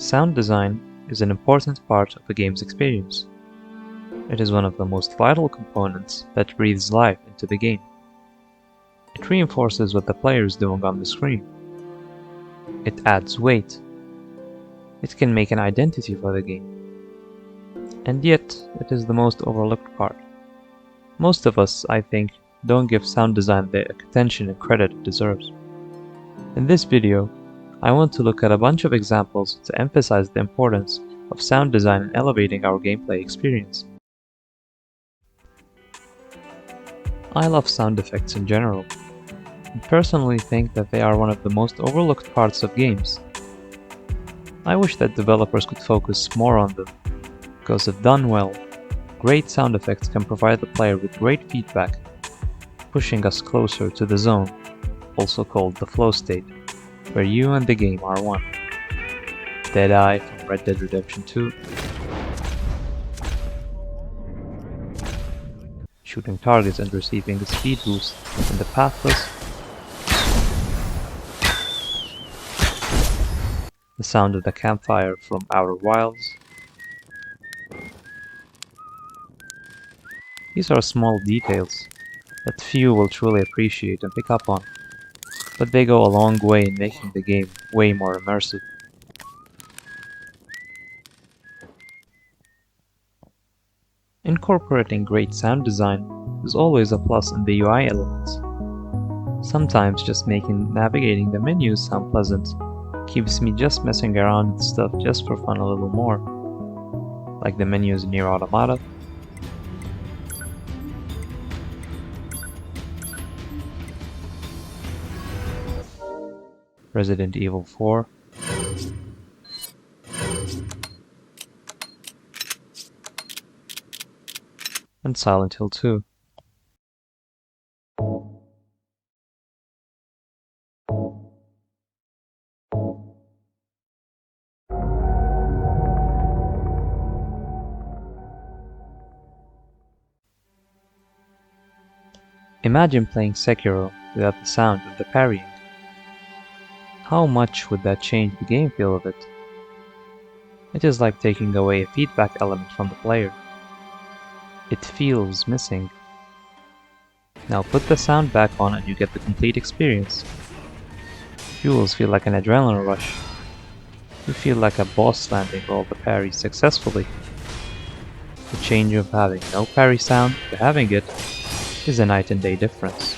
Sound design is an important part of a game's experience. It is one of the most vital components that breathes life into the game. It reinforces what the player is doing on the screen. It adds weight. It can make an identity for the game. And yet, it is the most overlooked part. Most of us, I think, don't give sound design the attention and credit it deserves. In this video, I want to look at a bunch of examples to emphasize the importance of sound design in elevating our gameplay experience. I love sound effects in general, and personally think that they are one of the most overlooked parts of games. I wish that developers could focus more on them, because if done well, great sound effects can provide the player with great feedback, pushing us closer to the zone, also called the flow state, where you and the game are one. Deadeye from Red Dead Redemption 2, shooting targets and receiving a speed boost in the Pathless, the sound of the campfire from Outer Wilds. These are small details that few will truly appreciate and pick up on, but they go a long way in making the game way more immersive. Incorporating great sound design is always a plus in the UI elements. Sometimes just making navigating the menus sound pleasant keeps me just messing around with stuff just for fun a little more, like the menus in Nier Automata, Resident Evil 4, and Silent Hill 2. Imagine playing Sekiro without the sound of the parrying. How much would that change the game feel of it? It is like taking away a feedback element from the player. It feels missing. Now put the sound back on and you get the complete experience. Duels feel like an adrenaline rush. You feel like a boss landing all the parries successfully. The change of having no parry sound to having it is a night and day difference.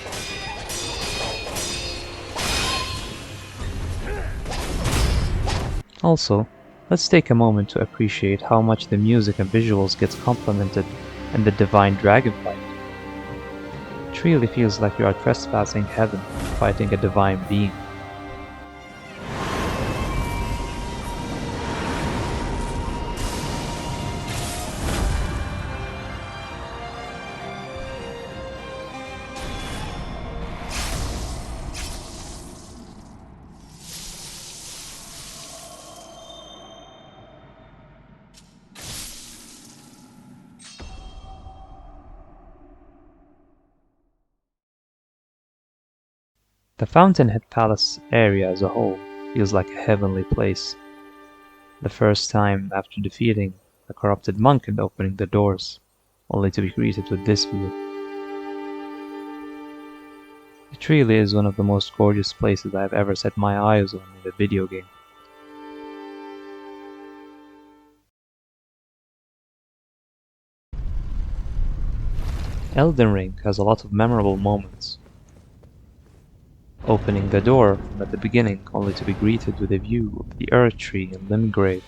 Also, let's take a moment to appreciate how much the music and visuals gets complemented in the Divine Dragon fight. It really feels like you are trespassing heaven, fighting a divine being. The Fountainhead Palace area as a whole feels like a heavenly place. The first time after defeating the corrupted monk and opening the doors, only to be greeted with this view. It really is one of the most gorgeous places I have ever set my eyes on in a video game. Elden Ring has a lot of memorable moments. Opening the door at the beginning only to be greeted with a view of the Earth Tree and Limgrave.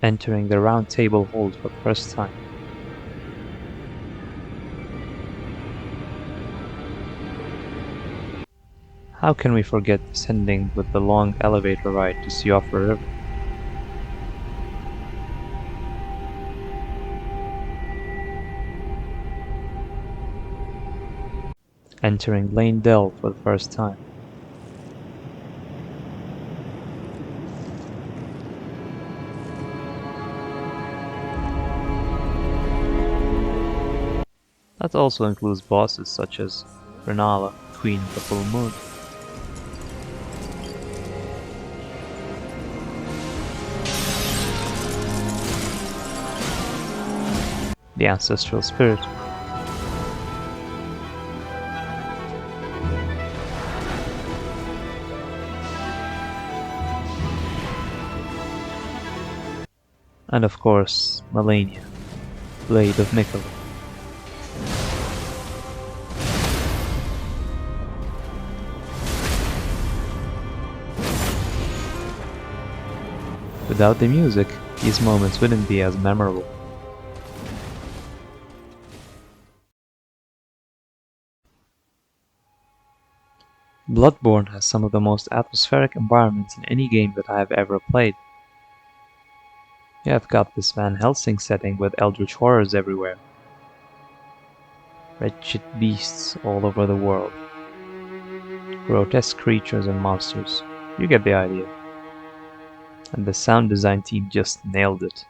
Entering the Round Table Hold for the first time. How can we forget descending with the long elevator ride to Siofra River? Entering Lane Dell for the first time. That also includes bosses such as Renala, Queen of the Full Moon. the ancestral spirit. And of course, Melania, Blade of Miquella. Without the music, these moments wouldn't be as memorable. Bloodborne has some of the most atmospheric environments in any game that I have ever played. You have got this Van Helsing setting with eldritch horrors everywhere. Wretched beasts all over the world. Grotesque creatures and monsters. You get the idea. And the sound design team just nailed it.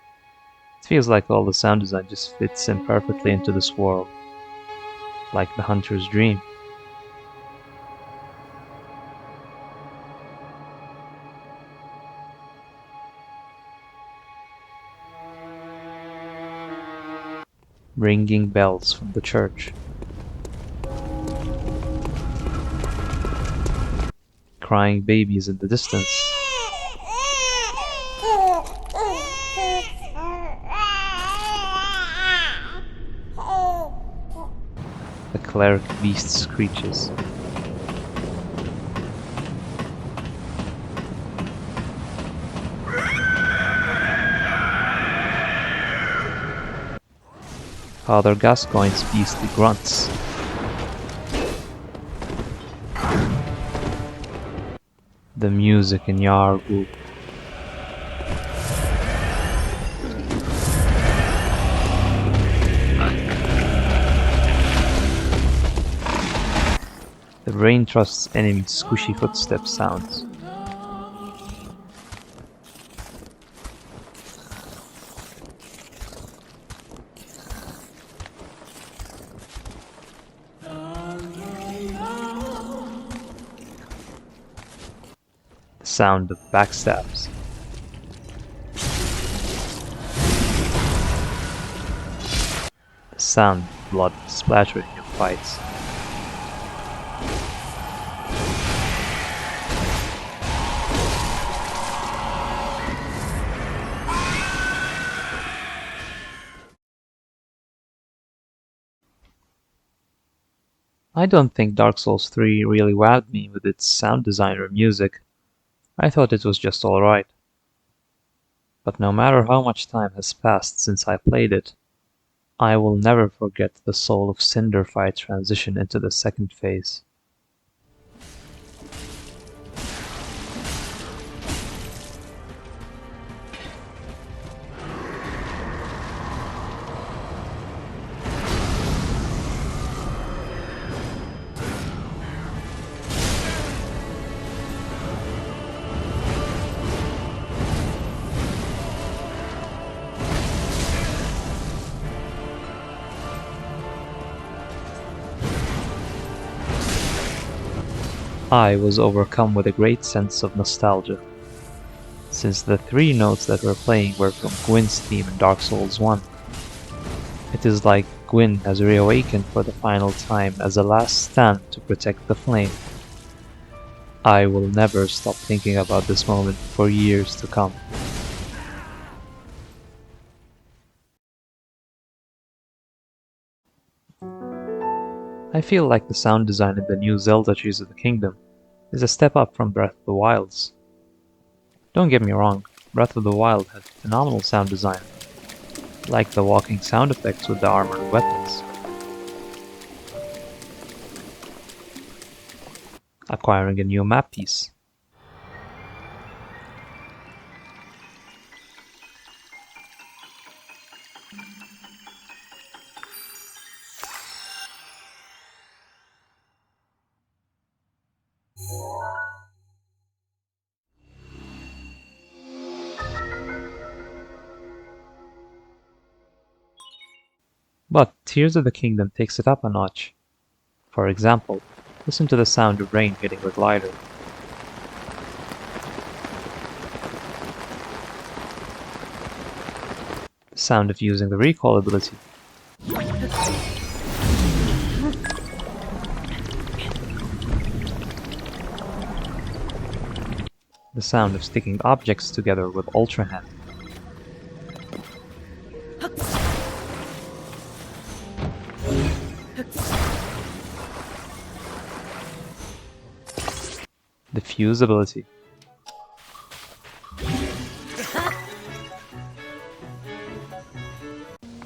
It feels like all the sound design just fits in perfectly into this world. Like the hunter's dream. Ringing bells from the church. Crying babies in the distance. The cleric beast screeches. Father Gascoigne's beastly grunts. The music in Yargul. The brain trusts enemies' squishy footstep sounds. The sound of backstabs. The sound of blood splattering in fights. I don't think Dark Souls 3 really wowed me with its sound design or music. I thought it was just alright. But no matter how much time has passed since I played it, I will never forget the Soul of Cinder fight transition into the second phase. I was overcome with a great sense of nostalgia, since the three notes that were playing were from Gwyn's theme in Dark Souls 1. It is like Gwyn has reawakened for the final time as a last stand to protect the flame. I will never stop thinking about this moment for years to come. I feel like the sound design in the new Zelda Tears of the Kingdom is a step up from Breath of the Wild's. Don't get me wrong, Breath of the Wild had phenomenal sound design, like the walking sound effects with the armored weapons. Acquiring a new map piece. But Tears of the Kingdom takes it up a notch. For example, listen to the sound of rain hitting the glider. The sound of using the recall ability, The sound of sticking objects together with Ultra Hand. The fuse ability.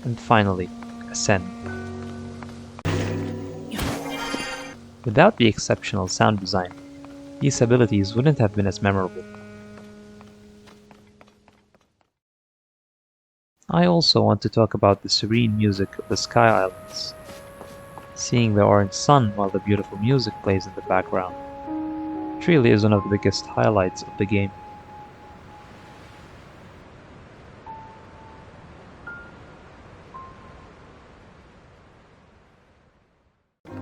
And finally, Ascend. Without the exceptional sound design, these abilities wouldn't have been as memorable. I also want to talk about the serene music of the Sky Islands. Seeing the orange sun while the beautiful music plays in the background, it really is one of the biggest highlights of the game.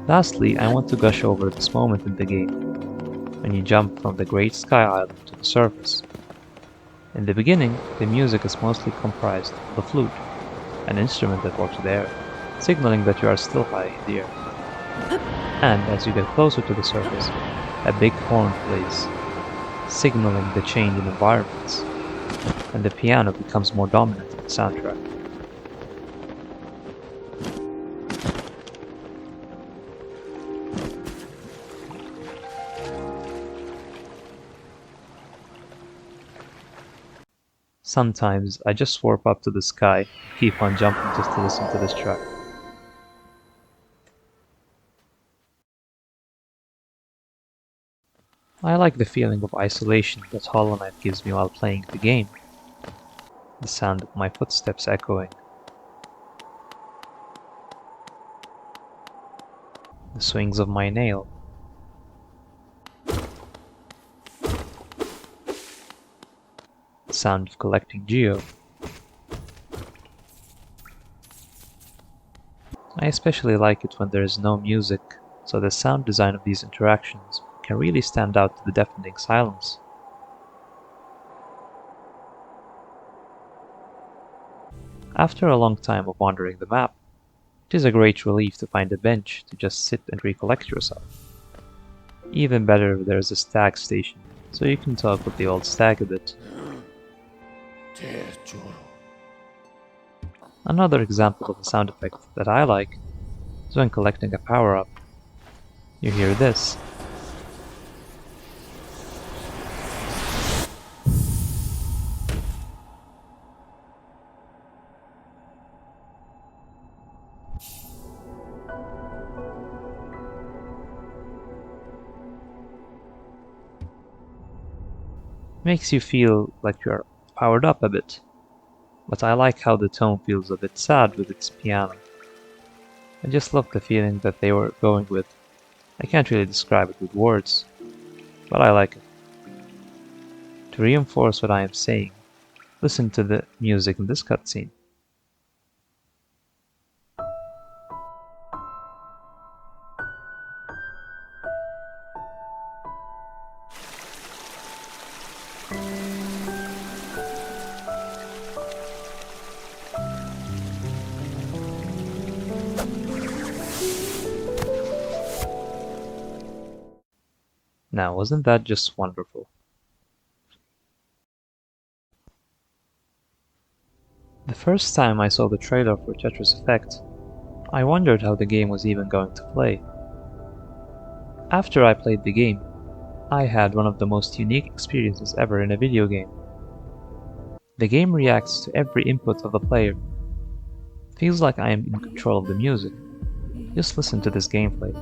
Lastly, I want to gush over this moment in the game, when you jump from the Great Sky Island to the surface. In the beginning, the music is mostly comprised of the flute, an instrument that works with air, signaling that you are still high in the air. And as you get closer to the surface, a big horn plays, signaling the change in environments, and the piano becomes more dominant in the soundtrack. Sometimes I just warp up to the sky, keep on jumping just to listen to this track. I like the feeling of isolation that Hollow Knight gives me while playing the game. The sound of my footsteps echoing. The swings of my nail. The sound of collecting geo. I especially like it when there is no music, so the sound design of these interactions can really stand out to the deafening silence. After a long time of wandering the map, it is a great relief to find a bench to just sit and recollect yourself. Even better if there is a stag station, so you can talk with the old stag a bit. Another example of a sound effect that I like is when collecting a power-up. You hear this. Makes you feel like you're powered up a bit, but I like how the tone feels a bit sad with its piano. I just love the feeling that they were going with. I can't really describe it with words, but I like it. To reinforce what I am saying, listen to the music in this cutscene. Now, wasn't that just wonderful? The first time I saw the trailer for Tetris Effect, I wondered how the game was even going to play. After I played the game, I had one of the most unique experiences ever in a video game. The game reacts to every input of the player. Feels like I am in control of the music. Just listen to this gameplay.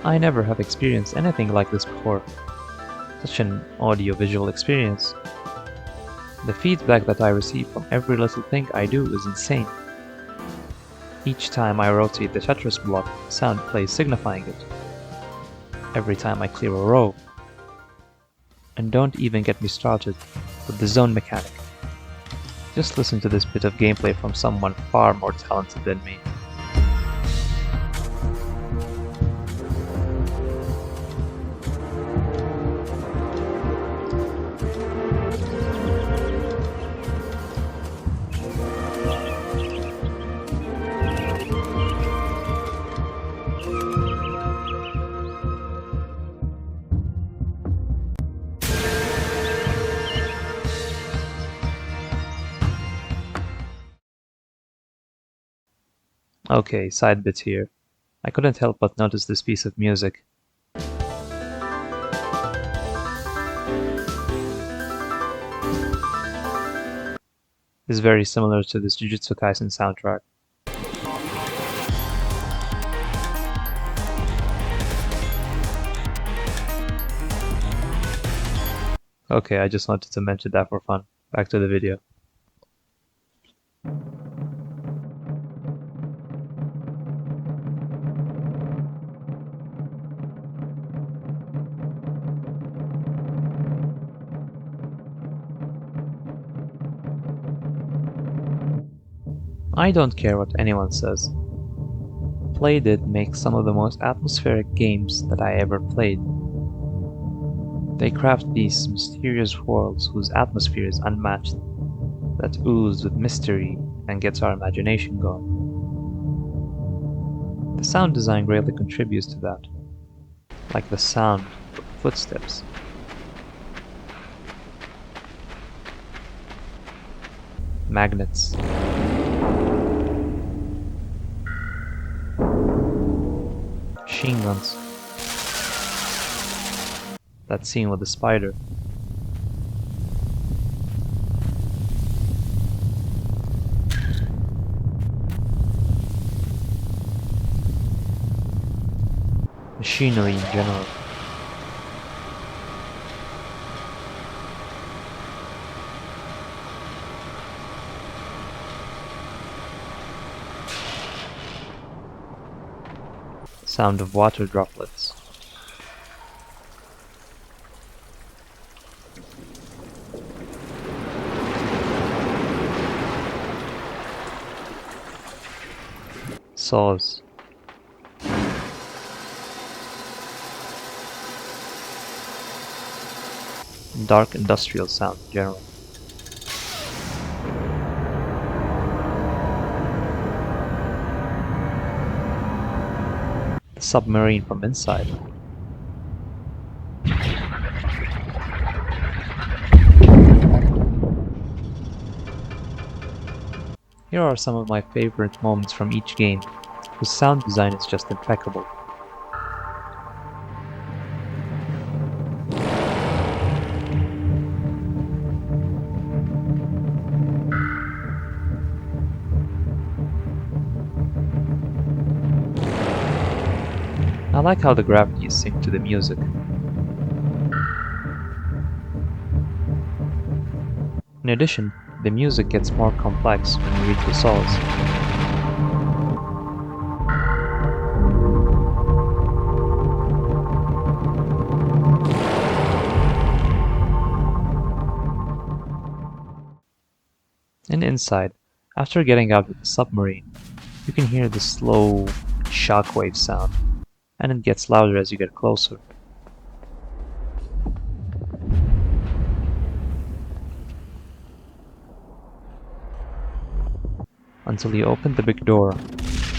I never have experienced anything like this before. Such an audio-visual experience. The feedback that I receive from every little thing I do is insane. Each time I rotate the Tetris block, sound plays signifying it. Every time I clear a row. And don't even get me started with the zone mechanic. Just listen to this bit of gameplay from someone far more talented than me. Okay, side bit here. I couldn't help but notice this piece of music. It's very similar to this Jujutsu Kaisen soundtrack. Okay, I just wanted to mention that for fun. Back to the video. I don't care what anyone says. Playdead makes some of the most atmospheric games that I ever played. They craft these mysterious worlds whose atmosphere is unmatched, that ooze with mystery and gets our imagination going. The sound design greatly contributes to that, like the sound of footsteps. Magnets. Machine guns. That scene with the spider. Machinery in general. Sound of water droplets. Saws. Dark industrial sound in general. The submarine from inside. Here are some of my favorite moments from each game, whose sound design is just impeccable. I like how the gravity is synced to the music. In addition, the music gets more complex when you read the saws. And inside, after getting out of the submarine, you can hear the slow shockwave sound, and it gets louder as you get closer. Until you open the big door,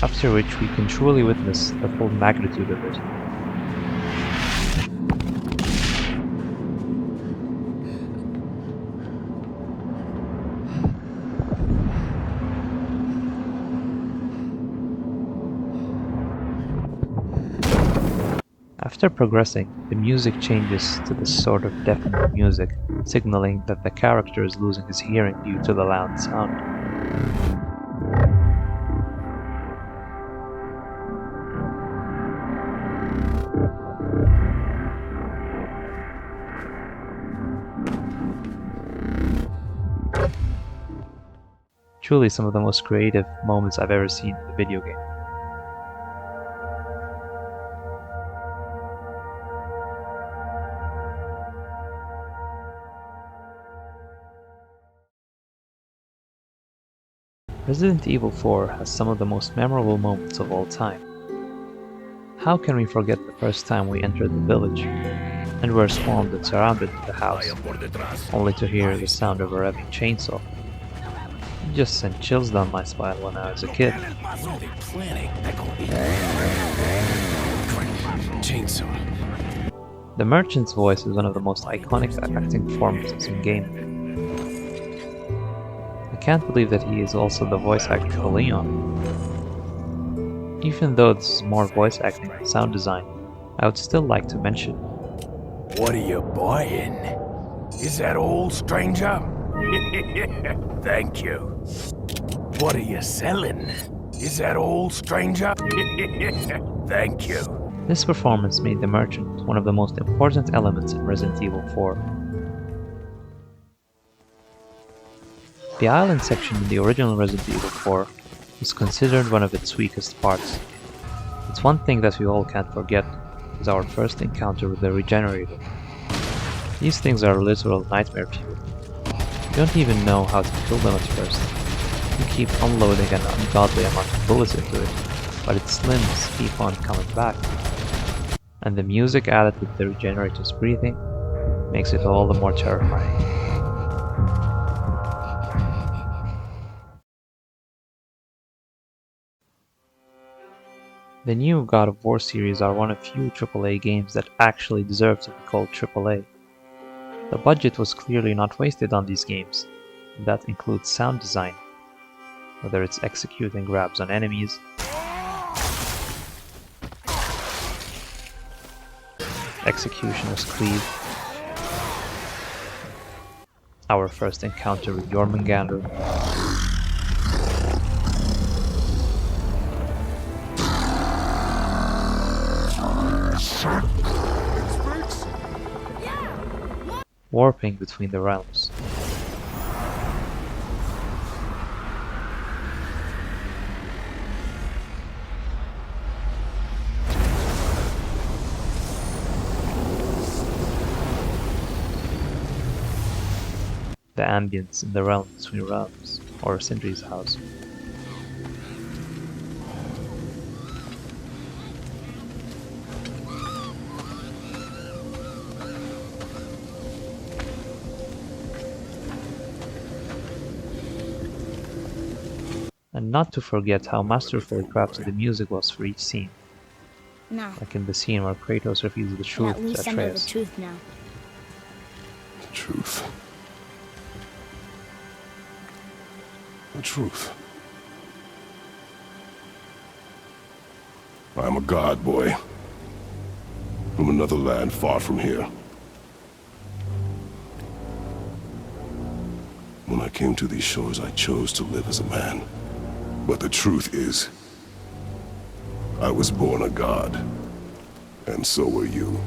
after which we can truly witness the full magnitude of it. After progressing, the music changes to this sort of deafening music, signaling that the character is losing his hearing due to the loud sound. Truly some of the most creative moments I've ever seen in a video game. Resident Evil 4 has some of the most memorable moments of all time. How can we forget the first time we entered the village, and were swarmed and surrounded the house, only to hear the sound of a revving chainsaw? It just sent chills down my spine when I was a kid. The merchant's voice is one of the most iconic acting performances in gaming. I can't believe that he is also the voice actor for Leon. Even though this is more voice acting than sound design, I would still like to mention. What are you buying? Is that all, stranger? Thank you. What are you selling? Is that all, stranger? Thank you. This performance made the merchant one of the most important elements in Resident Evil 4. The island section in the original Resident Evil 4 is considered one of its weakest parts. It's one thing that we all can't forget, is our first encounter with the regenerator. These things are literal nightmare fuel. You don't even know how to kill them at first. You keep unloading an ungodly amount of bullets into it, but its limbs keep on coming back. And the music added with the regenerator's breathing makes it all the more terrifying. The new God of War series are one of few AAA games that actually deserve to be called AAA. The budget was clearly not wasted on these games, and that includes sound design, whether it's executing grabs on enemies, Executioner's Cleave, our first encounter with Jormungandr, warping between the realms. The ambience in the realm between realms, or Sindri's house. And not to forget how masterfully crafted the music was for each scene. No. Like in the scene where Kratos reveals the truth At least to I know the Atreus. truth now. The truth. The truth. I am a god, boy. From another land far from here. When I came to these shores, I chose to live as a man. But the truth is, I was born a god. And so were you.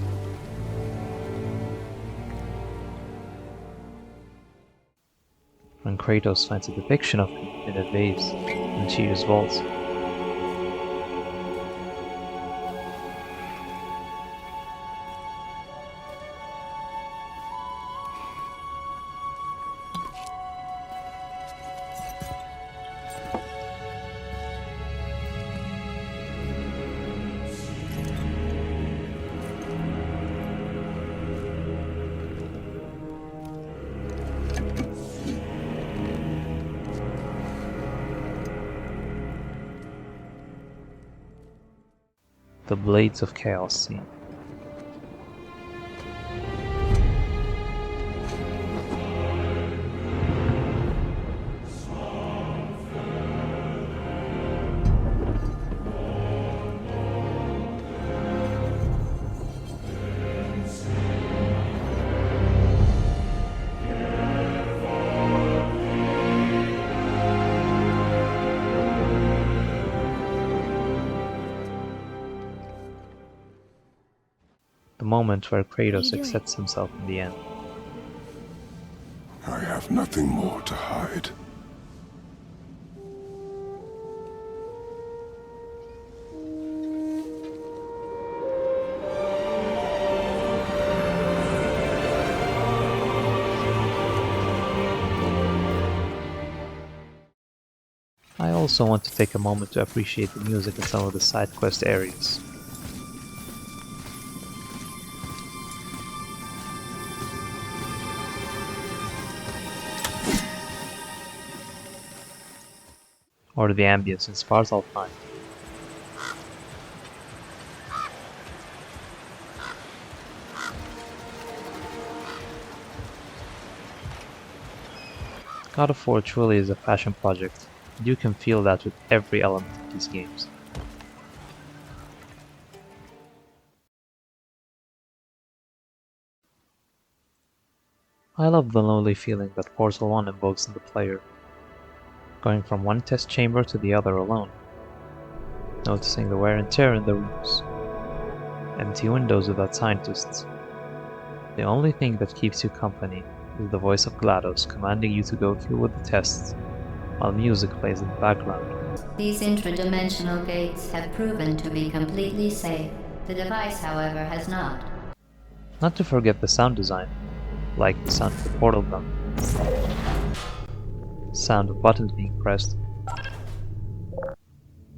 When Kratos finds a depiction of him in a vase in Tyria's vaults. The Blades of Chaos scene. The moment where Kratos accepts himself in the end. I have nothing more to hide. also want to take a moment to appreciate the music in some of the side quest areas. Or the ambience in Spyro. God of War truly is a passion project, and you can feel that with every element of these games. I love the lonely feeling that Portal 1 invokes in the player, going from one test chamber to the other alone, noticing the wear and tear in the rooms, empty windows without scientists. The only thing that keeps you company is the voice of GLaDOS commanding you to go through with the tests, while music plays in the background. These intradimensional gates have proven to be completely safe. The device, however, has not. Not to forget the sound design, like the sound of the portal gun, sound of buttons being pressed,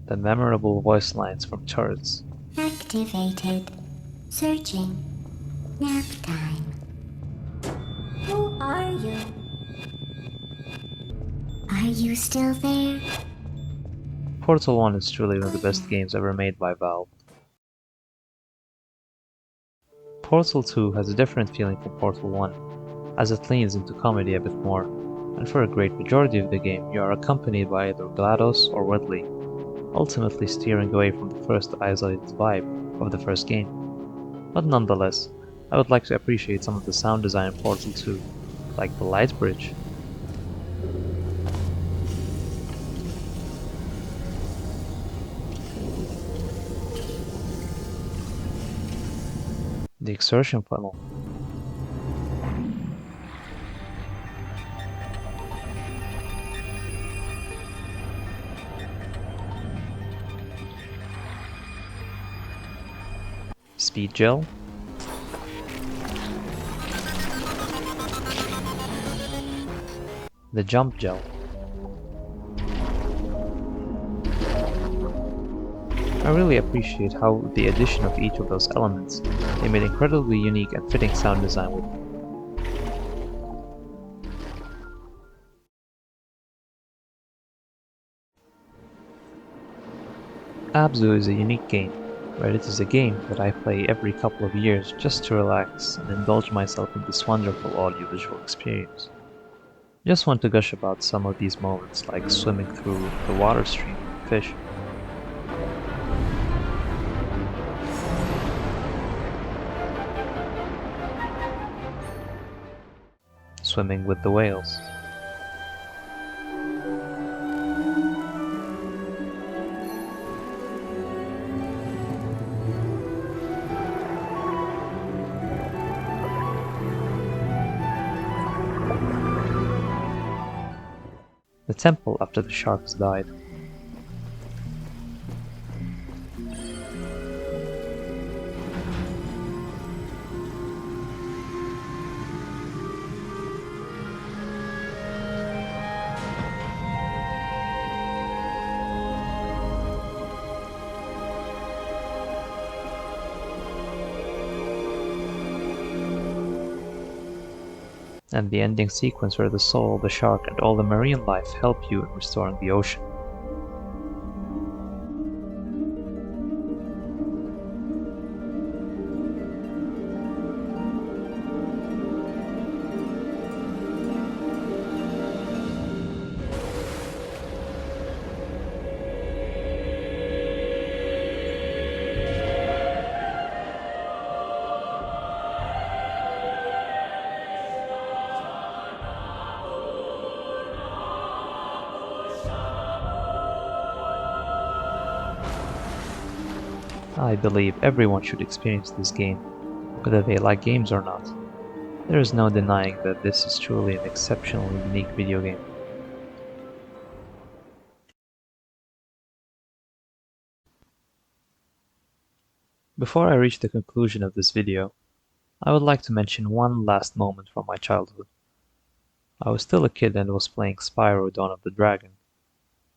the memorable voice lines from turrets. Activated. Searching. Nap time. Who are you? Are you still there? Portal 1 is truly one of the best games ever made by Valve. Portal 2 has a different feeling from Portal 1, as it leans into comedy a bit more, and for a great majority of the game you are accompanied by either GLaDOS or Whitley, ultimately steering away from the first isolated vibe of the first game. But nonetheless, I would like to appreciate some of the sound design in Portal 2, like the light bridge. The exertion funnel. Speed gel. The jump gel. I really appreciate how with the addition of each of those elements, they made incredibly unique and fitting sound design with them. Abzu is a unique game, where it is a game that I play every couple of years just to relax and indulge myself in this wonderful audiovisual experience. Just want to gush about some of these moments, like swimming through the water stream with fish. Swimming with the whales. The temple after the sharks died. And the ending sequence where the soul, the shark, and all the marine life help you in restoring the ocean. I believe everyone should experience this game, whether they like games or not. There is no denying that this is truly an exceptionally unique video game. Before I reach the conclusion of this video, I would like to mention one last moment from my childhood. I was still a kid and was playing Spyro Dawn of the Dragon.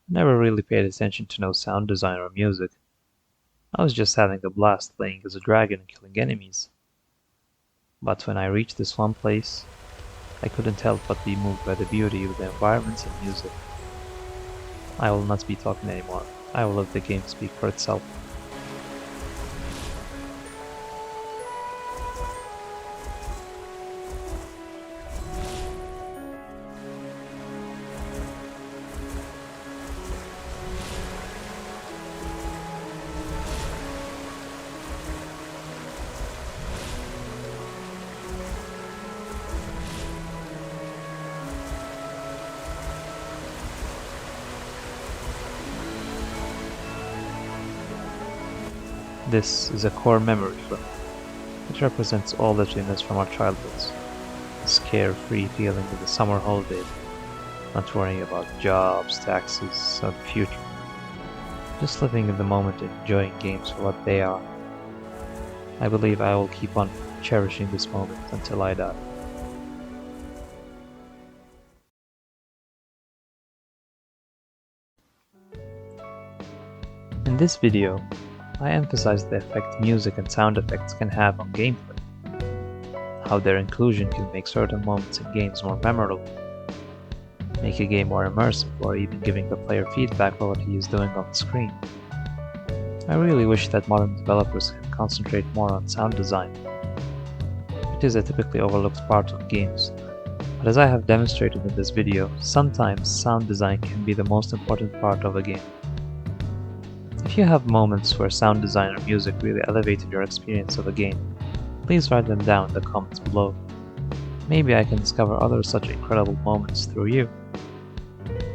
Never really paid attention to no sound design or music. I was just having a blast playing as a dragon and killing enemies. But when I reached this one place, I couldn't help but be moved by the beauty of the environments and music. I will not be talking anymore. I will let the game speak for itself. This is a core memory for me. It represents all that we miss from our childhoods. The carefree feeling of the summer holiday, not worrying about jobs, taxes, or the future. Just living in the moment and enjoying games for what they are. I believe I will keep on cherishing this moment until I die. In this video, I emphasize the effect music and sound effects can have on gameplay, how their inclusion can make certain moments in games more memorable, make a game more immersive, or even giving the player feedback on what he is doing on the screen. I really wish that modern developers can concentrate more on sound design. It is a typically overlooked part of games, but as I have demonstrated in this video, sometimes sound design can be the most important part of a game. If you have moments where sound design or music really elevated your experience of a game, please write them down in the comments below. Maybe I can discover other such incredible moments through you.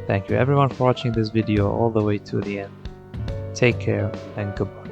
Thank you everyone for watching this video all the way to the end. Take care and goodbye.